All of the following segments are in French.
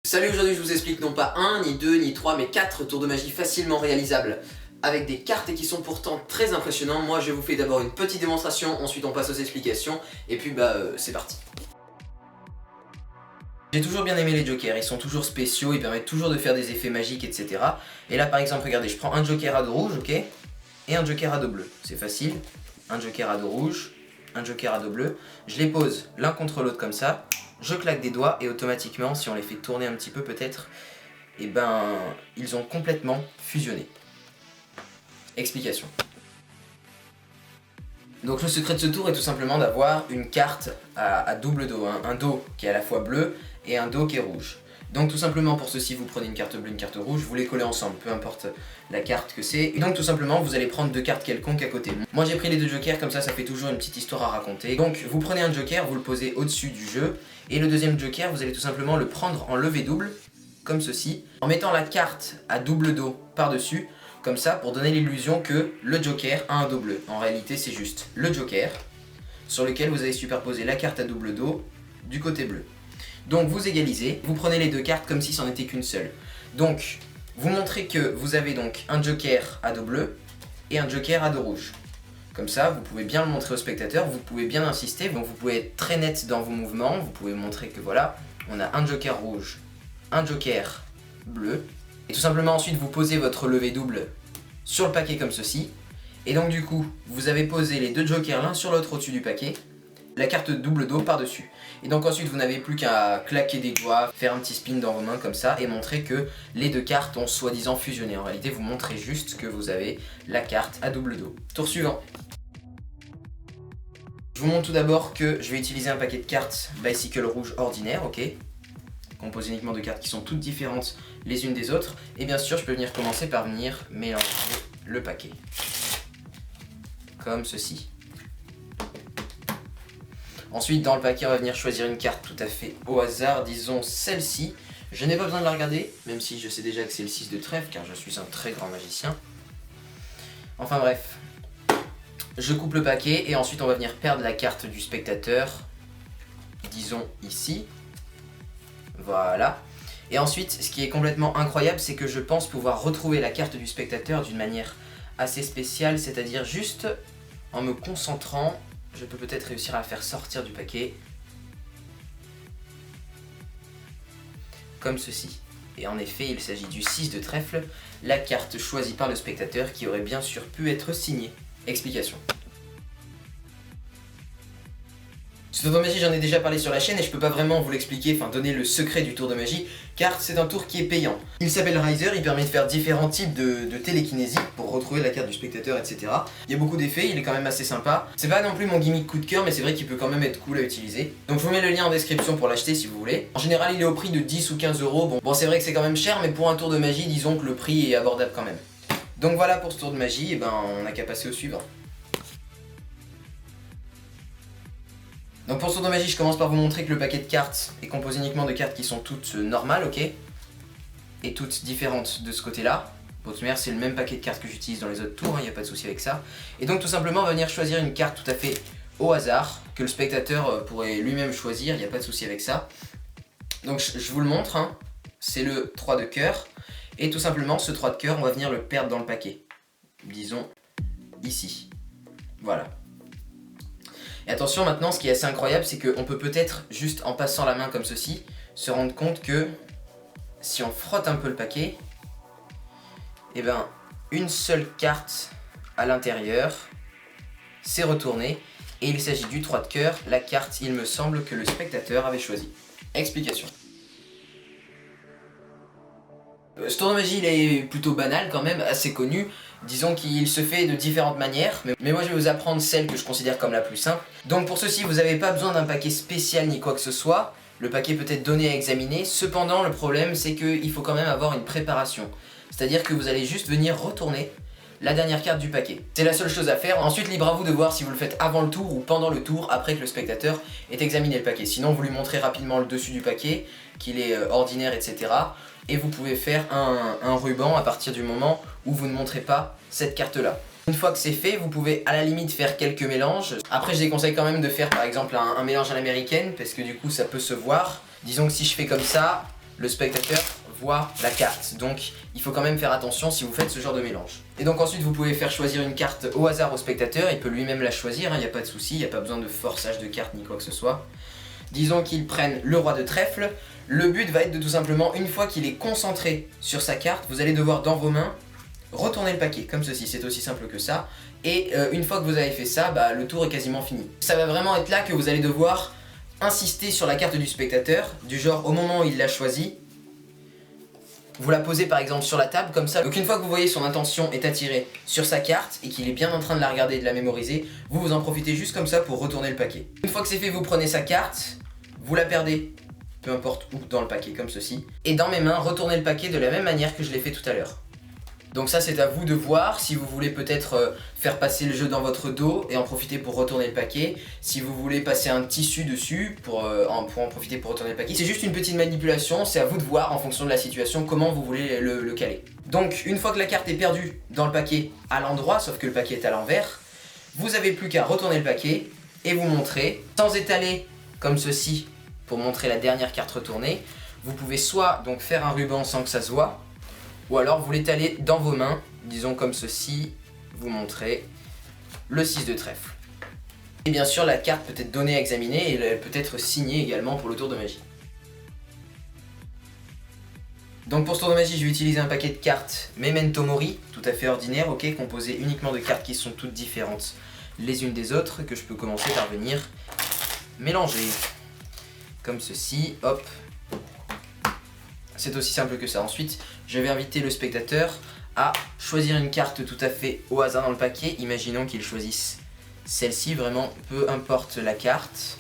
Salut, aujourd'hui je vous explique non pas un, ni deux, ni trois, mais 4 tours de magie facilement réalisables avec des cartes et qui sont pourtant très impressionnants. Moi je vous fais d'abord une petite démonstration, ensuite on passe aux explications et puis c'est parti. J'ai toujours bien aimé les jokers, ils sont toujours spéciaux, ils permettent toujours de faire des effets magiques, etc. Et là par exemple, regardez, je prends un joker à dos rouge, ok, et un joker à dos bleu. C'est facile, un joker à dos rouge, un joker à dos bleu. Je les pose l'un contre l'autre comme ça, je claque des doigts et automatiquement, si on les fait tourner un petit peu peut-être, et ils ont complètement fusionné. Explication. Donc le secret de ce tour est tout simplement d'avoir une carte à double dos, hein. Un dos qui est à la fois bleu et un dos qui est rouge. Donc tout simplement pour ceci, vous prenez une carte bleue, une carte rouge, vous les collez ensemble, peu importe la carte que c'est. Et donc tout simplement, vous allez prendre deux cartes quelconques à côté. Moi j'ai pris les deux jokers, comme ça fait toujours une petite histoire à raconter. Donc vous prenez un joker, vous le posez au-dessus du jeu. Et le deuxième joker, vous allez tout simplement le prendre en levée double, comme ceci, en mettant la carte à double dos par-dessus, comme ça, pour donner l'illusion que le joker a un dos bleu. En réalité, c'est juste le joker, sur lequel vous allez superposer la carte à double dos du côté bleu. Donc vous égalisez, vous prenez les deux cartes comme si c'en était qu'une seule. Donc, vous montrez que vous avez donc un joker à dos bleu et un joker à dos rouge. Comme ça, vous pouvez bien le montrer au spectateur, vous pouvez bien insister, donc vous pouvez être très net dans vos mouvements, vous pouvez montrer que voilà, on a un joker rouge, un joker bleu, et tout simplement ensuite vous posez votre levée double sur le paquet comme ceci, et donc du coup, vous avez posé les deux jokers l'un sur l'autre au-dessus du paquet, la carte double dos par-dessus. Et donc ensuite vous n'avez plus qu'à claquer des doigts, faire un petit spin dans vos mains comme ça et montrer que les deux cartes ont soi-disant fusionné. En réalité vous montrez juste que vous avez la carte à double dos. Tour suivant. Je vous montre tout d'abord que je vais utiliser un paquet de cartes Bicycle rouge ordinaire, ok, composé uniquement de cartes qui sont toutes différentes les unes des autres. Et bien sûr je peux commencer par venir mélanger le paquet. Comme ceci. Ensuite, dans le paquet, on va venir choisir une carte tout à fait au hasard, disons celle-ci. Je n'ai pas besoin de la regarder, même si je sais déjà que c'est le 6 de trèfle, car je suis un très grand magicien. Enfin bref, je coupe le paquet et ensuite on va venir perdre la carte du spectateur, disons ici. Voilà. Et ensuite, ce qui est complètement incroyable, c'est que je pense pouvoir retrouver la carte du spectateur d'une manière assez spéciale, c'est-à-dire juste en me concentrant. Je peux peut-être réussir à la faire sortir du paquet. Comme ceci. Et en effet, il s'agit du 6 de trèfle, la carte choisie par le spectateur qui aurait bien sûr pu être signée. Explication. Ce tour de magie, j'en ai déjà parlé sur la chaîne et je peux pas vraiment vous l'expliquer, donner le secret du tour de magie, car c'est un tour qui est payant. Il s'appelle Riser, il permet de faire différents types de télékinésie pour retrouver la carte du spectateur, etc. Il y a beaucoup d'effets, il est quand même assez sympa. C'est pas non plus mon gimmick coup de cœur, mais c'est vrai qu'il peut quand même être cool à utiliser. Donc je vous mets le lien en description pour l'acheter si vous voulez. En général, il est au prix de 10 ou 15 euros. Bon c'est vrai que c'est quand même cher, mais pour un tour de magie, disons que le prix est abordable quand même. Donc voilà pour ce tour de magie, et on n'a qu'à passer au suivant. Donc pour ce tour de magie, je commence par vous montrer que le paquet de cartes est composé uniquement de cartes qui sont toutes normales, ok, et toutes différentes de ce côté-là. Pour toute manière, c'est le même paquet de cartes que j'utilise dans les autres tours, il n'y a pas de souci avec ça. Et donc tout simplement, on va venir choisir une carte tout à fait au hasard, que le spectateur pourrait lui-même choisir, il n'y a pas de souci avec ça. Donc je vous le montre, hein. C'est le 3 de cœur, et tout simplement, ce 3 de cœur, on va venir le perdre dans le paquet. Disons ici. Voilà. Et attention maintenant, ce qui est assez incroyable, c'est qu'on peut peut-être, juste en passant la main comme ceci, se rendre compte que si on frotte un peu le paquet, une seule carte à l'intérieur s'est retournée et il s'agit du 3 de cœur, la carte, il me semble, que le spectateur avait choisi. Explication. Ce tour de magie, il est plutôt banal quand même, assez connu. Disons qu'il se fait de différentes manières, mais moi je vais vous apprendre celle que je considère comme la plus simple. Donc pour ceci, vous n'avez pas besoin d'un paquet spécial ni quoi que ce soit. Le paquet peut être donné à examiner, cependant le problème c'est qu'il faut quand même avoir une préparation. C'est-à-dire que vous allez juste venir retourner la dernière carte du paquet. C'est la seule chose à faire. Ensuite, libre à vous de voir si vous le faites avant le tour ou pendant le tour, après que le spectateur ait examiné le paquet. Sinon, vous lui montrez rapidement le dessus du paquet, qu'il est ordinaire, etc. Et vous pouvez faire un ruban à partir du moment où vous ne montrez pas cette carte-là. Une fois que c'est fait, vous pouvez à la limite faire quelques mélanges. Après, je déconseille quand même de faire par exemple un mélange à l'américaine, parce que du coup, ça peut se voir. Disons que si je fais comme ça, le spectateur voit la carte. Donc il faut quand même faire attention si vous faites ce genre de mélange. Et donc ensuite vous pouvez faire choisir une carte au hasard au spectateur, il peut lui-même la choisir, il n'y a pas de souci, il n'y a pas besoin de forçage de carte ni quoi que ce soit. Disons qu'il prenne le roi de trèfle, le but va être de tout simplement, une fois qu'il est concentré sur sa carte, vous allez devoir dans vos mains retourner le paquet, comme ceci, c'est aussi simple que ça. Et une fois que vous avez fait ça, le tour est quasiment fini. Ça va vraiment être là que vous allez devoir insister sur la carte du spectateur, du genre au moment où il l'a choisie, vous la posez par exemple sur la table comme ça. Donc une fois que vous voyez son intention est attirée sur sa carte et qu'il est bien en train de la regarder et de la mémoriser, vous en profitez juste comme ça pour retourner le paquet. Une fois que c'est fait, vous prenez sa carte, vous la perdez, peu importe où dans le paquet comme ceci. Et dans mes mains, retournez le paquet de la même manière que je l'ai fait tout à l'heure. Donc ça c'est à vous de voir, si vous voulez peut-être faire passer le jeu dans votre dos et en profiter pour retourner le paquet. Si vous voulez passer un tissu dessus pour en profiter pour retourner le paquet. C'est juste une petite manipulation, c'est à vous de voir en fonction de la situation comment vous voulez le caler. Donc une fois que la carte est perdue dans le paquet à l'endroit, sauf que le paquet est à l'envers, vous n'avez plus qu'à retourner le paquet et vous montrer, sans étaler comme ceci pour montrer la dernière carte retournée. Vous pouvez soit donc faire un ruban sans que ça se voit, ou alors vous l'étalez dans vos mains, disons comme ceci, vous montrez le 6 de trèfle. Et bien sûr la carte peut être donnée à examiner et elle peut être signée également pour le tour de magie. Donc pour ce tour de magie je vais utiliser un paquet de cartes Memento Mori, tout à fait ordinaire, ok, composé uniquement de cartes qui sont toutes différentes les unes des autres, que je peux commencer par venir mélanger. Comme ceci, hop. C'est aussi simple que ça. Ensuite, je vais inviter le spectateur à choisir une carte tout à fait au hasard dans le paquet. Imaginons qu'il choisisse celle-ci, vraiment, peu importe la carte.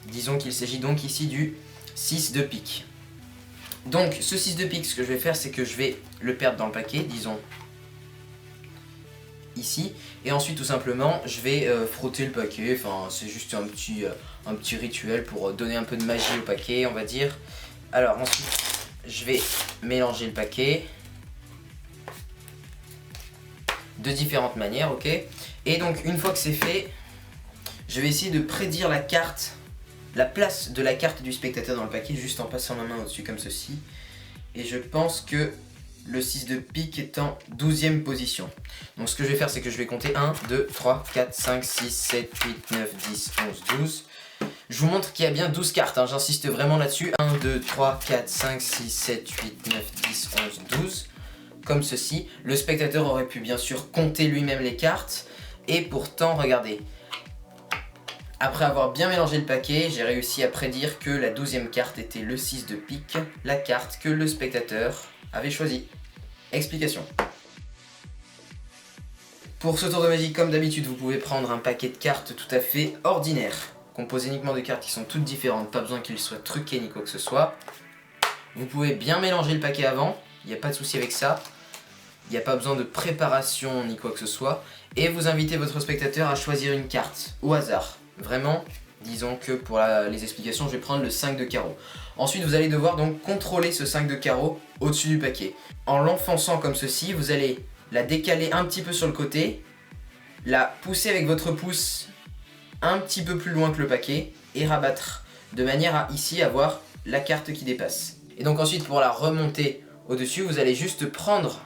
Disons qu'il s'agit donc ici du 6 de pique. Donc, ce 6 de pique, ce que je vais faire, c'est que je vais le perdre dans le paquet, disons ici. Et ensuite, tout simplement, je vais frotter le paquet. Enfin, c'est juste un petit rituel pour donner un peu de magie au paquet, on va dire. Alors, ensuite, je vais mélanger le paquet de différentes manières, ok. Et donc une fois que c'est fait, je vais essayer de prédire la carte, la place de la carte du spectateur dans le paquet, juste en passant ma main au-dessus comme ceci. Et je pense que le 6 de pique est en 12e position. Donc ce que je vais faire, c'est que je vais compter 1, 2, 3, 4, 5, 6, 7, 8, 9, 10, 11, 12. Je vous montre qu'il y a bien 12 cartes, hein, j'insiste vraiment là-dessus. 1, 2, 3, 4, 5, 6, 7, 8, 9, 10, 11, 12. Comme ceci. Le spectateur aurait pu bien sûr compter lui-même les cartes. Et pourtant, regardez. Après avoir bien mélangé le paquet, j'ai réussi à prédire que la 12e carte était le 6 de pique, la carte que le spectateur avait choisie. Explication. Pour ce tour de magie, comme d'habitude, vous pouvez prendre un paquet de cartes tout à fait ordinaire, composé uniquement de cartes qui sont toutes différentes, pas besoin qu'il soit truqué ni quoi que ce soit. Vous pouvez bien mélanger le paquet avant, il n'y a pas de souci avec ça. Il n'y a pas besoin de préparation ni quoi que ce soit. Et vous invitez votre spectateur à choisir une carte au hasard. Vraiment, disons que pour les explications, je vais prendre le 5 de carreau. Ensuite, vous allez devoir donc contrôler ce 5 de carreau au-dessus du paquet. En l'enfonçant comme ceci, vous allez la décaler un petit peu sur le côté, la pousser avec votre pouce un petit peu plus loin que le paquet et rabattre de manière à ici avoir la carte qui dépasse. Et donc ensuite pour la remonter au-dessus, vous allez juste prendre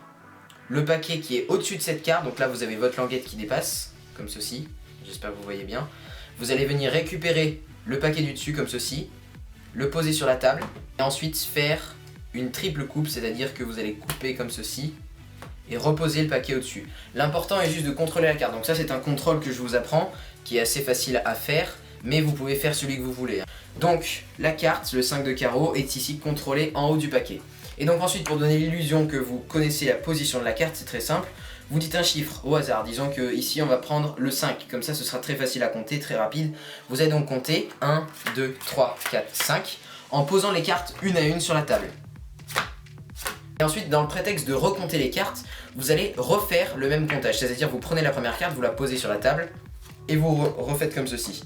le paquet qui est au-dessus de cette carte. Donc là vous avez votre languette qui dépasse, comme ceci, j'espère que vous voyez bien. Vous allez venir récupérer le paquet du dessus comme ceci, le poser sur la table et ensuite faire une triple coupe, c'est-à-dire que vous allez couper comme ceci et reposer le paquet au-dessus. L'important est juste de contrôler la carte, donc ça c'est un contrôle que je vous apprends, qui est assez facile à faire, mais vous pouvez faire celui que vous voulez. Donc la carte, le 5 de carreau, est ici contrôlée en haut du paquet. Et donc ensuite, pour donner l'illusion que vous connaissez la position de la carte, c'est très simple, vous dites un chiffre au hasard, disons que ici on va prendre le 5, comme ça ce sera très facile à compter, très rapide. Vous allez donc compter 1, 2, 3, 4, 5, en posant les cartes une à une sur la table. Et ensuite, dans le prétexte de recompter les cartes, vous allez refaire le même comptage, c'est-à-dire vous prenez la première carte, vous la posez sur la table, et vous refaites comme ceci.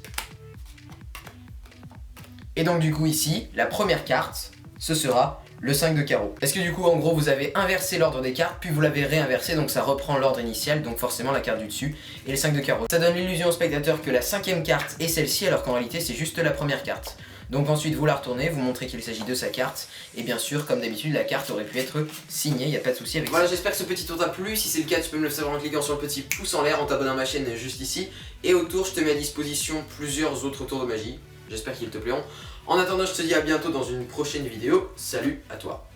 Et donc du coup ici, la première carte, ce sera le 5 de carreau. Parce que du coup en gros vous avez inversé l'ordre des cartes, puis vous l'avez réinversé, donc ça reprend l'ordre initial, donc forcément la carte du dessus et le 5 de carreau. Ça donne l'illusion au spectateur que la 5e carte est celle-ci, alors qu'en réalité c'est juste la première carte. Donc ensuite vous la retournez, vous montrez qu'il s'agit de sa carte, et bien sûr comme d'habitude la carte aurait pu être signée, il n'y a pas de souci avec ça. Voilà, j'espère que ce petit tour t'a plu, si c'est le cas tu peux me le savoir en cliquant sur le petit pouce en l'air, en t'abonnant à ma chaîne juste ici, et autour je te mets à disposition plusieurs autres tours de magie, j'espère qu'ils te plairont. En attendant je te dis à bientôt dans une prochaine vidéo, salut à toi.